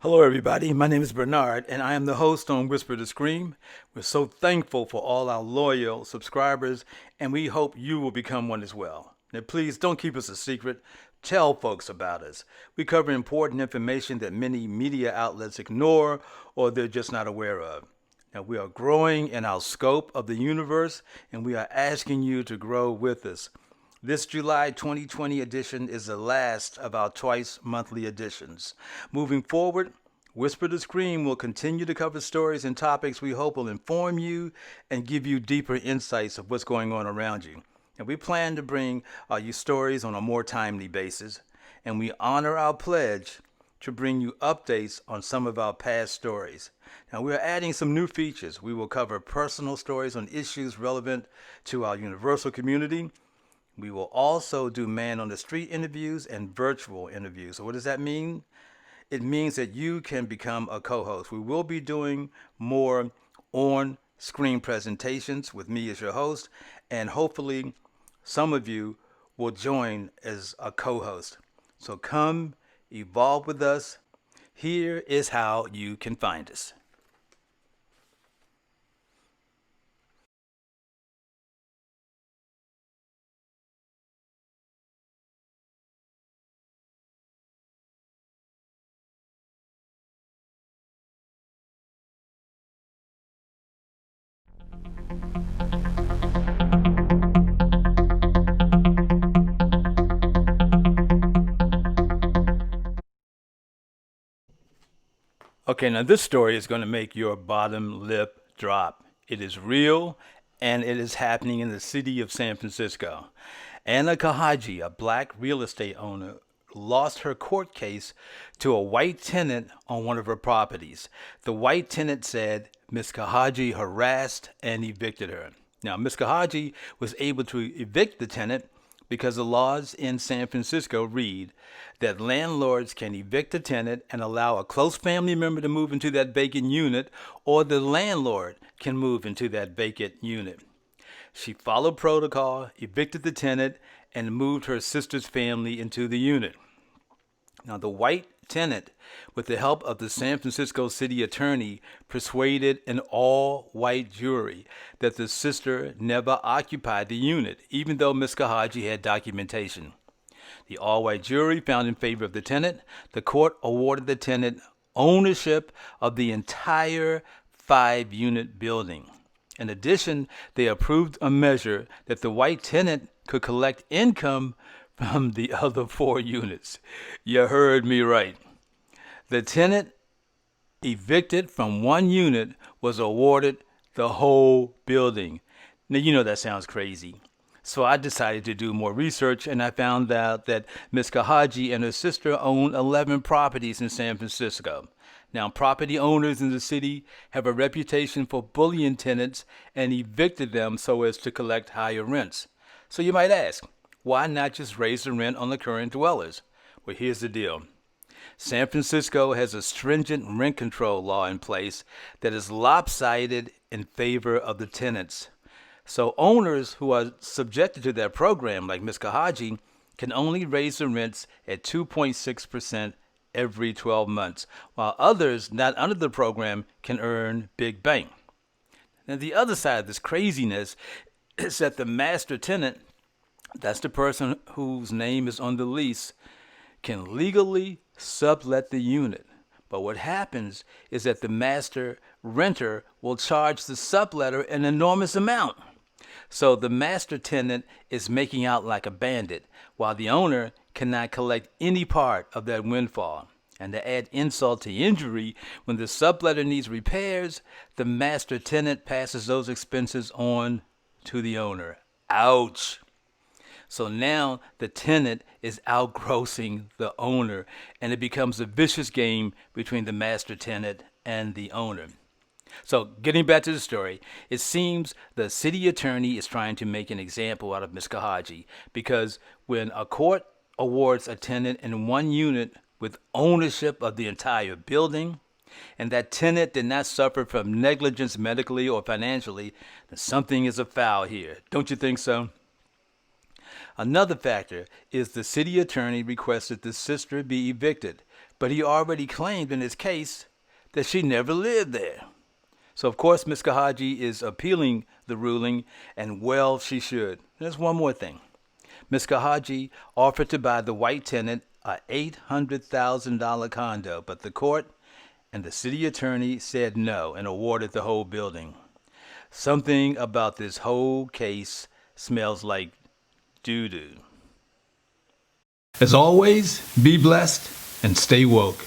Hello, everybody. My name is Bernard, and I am the host on Whisper2Scream. We're so thankful for all our loyal subscribers, and we hope you will become one as well. Now, please don't keep us a secret. Tell folks about us. We cover important information that many media outlets ignore or they're just not aware of. Now, we are growing in our scope of the universe, and we are asking you to grow with us. This July 2020 edition is the last of our twice monthly editions. Moving forward, Whisper2Scream will continue to cover stories and topics we hope will inform you and give you deeper insights of what's going on around you. And we plan to bring you stories on a more timely basis, and we honor our pledge to bring you updates on some of our past stories. Now, we are adding some new features. We will cover personal stories on issues relevant to our universal community. We will also do man on the street interviews and virtual interviews. So, what does that mean? It means that you can become a co host. We will be doing more on screen presentations with me as your host, and hopefully, some of you will join as a co host. So, come evolve with us. Here is how you can find us. Okay, now this story is going to make your bottom lip drop. It is real and it is happening in the city of San Francisco. Anna Kahaji, a black real estate owner, lost her court case to a white tenant on one of her properties. The white tenant said Miss Kahaji harassed and evicted her. Now, Miss Kahaji was able to evict the tenant because the laws in San Francisco read that landlords can evict a tenant and allow a close family member to move into that vacant unit, or the landlord can move into that vacant unit. She followed protocol, evicted the tenant, and moved her sister's family into the unit. Now, the white tenant, with the help of the San Francisco city attorney, persuaded an all white jury that the sister never occupied the unit, even though Ms. Kahaji had documentation. The all white jury found in favor of the tenant. The court awarded the tenant ownership of the entire 5 unit building. In addition, they approved a measure that the white tenant could collect income from the other 4 units. You heard me right. The tenant evicted from 1 unit was awarded the whole building. Now, you know that sounds crazy. So I decided to do more research, and I found out that Ms. Kahaji and her sister own 11 properties in San Francisco. Now, property owners in the city have a reputation for bullying tenants and evicted them so as to collect higher rents. So you might ask, why not just raise the rent on the current dwellers? Well, here's the deal. San Francisco has a stringent rent control law in place that is lopsided in favor of the tenants. So owners who are subjected to that program, like Ms. Kahaji, can only raise the rents at 2.6% every 12 months, while others not under the program can earn big bank. Now, the other side of this craziness is that the master tenant, that's the person whose name is on the lease, can legally sublet the unit. But what happens is that the master renter will charge the subletter an enormous amount. So the master tenant is making out like a bandit, while the owner cannot collect any part of that windfall. And to add insult to injury, when the subletter needs repairs, the master tenant passes those expenses on to the owner. Ouch. So now the tenant is outgrossing the owner, and it becomes a vicious game between the master tenant and the owner. So, getting back to the story, it seems the city attorney is trying to make an example out of Ms. Kahaji, because when a court awards a tenant in 1 unit with ownership of the entire building, and that tenant did not suffer from negligence medically or financially, then something is afoul here. Don't you think so? Another factor is the city attorney requested the sister be evicted, but he already claimed in his case that she never lived there. So, of course, Ms. Kahaji is appealing the ruling, and well, she should. There's one more thing. Ms. Kahaji offered to buy the white tenant a $800,000 condo, but the court and the city attorney said no and awarded the whole building. Something about this whole case smells like doo-doo. As always, be blessed and stay woke.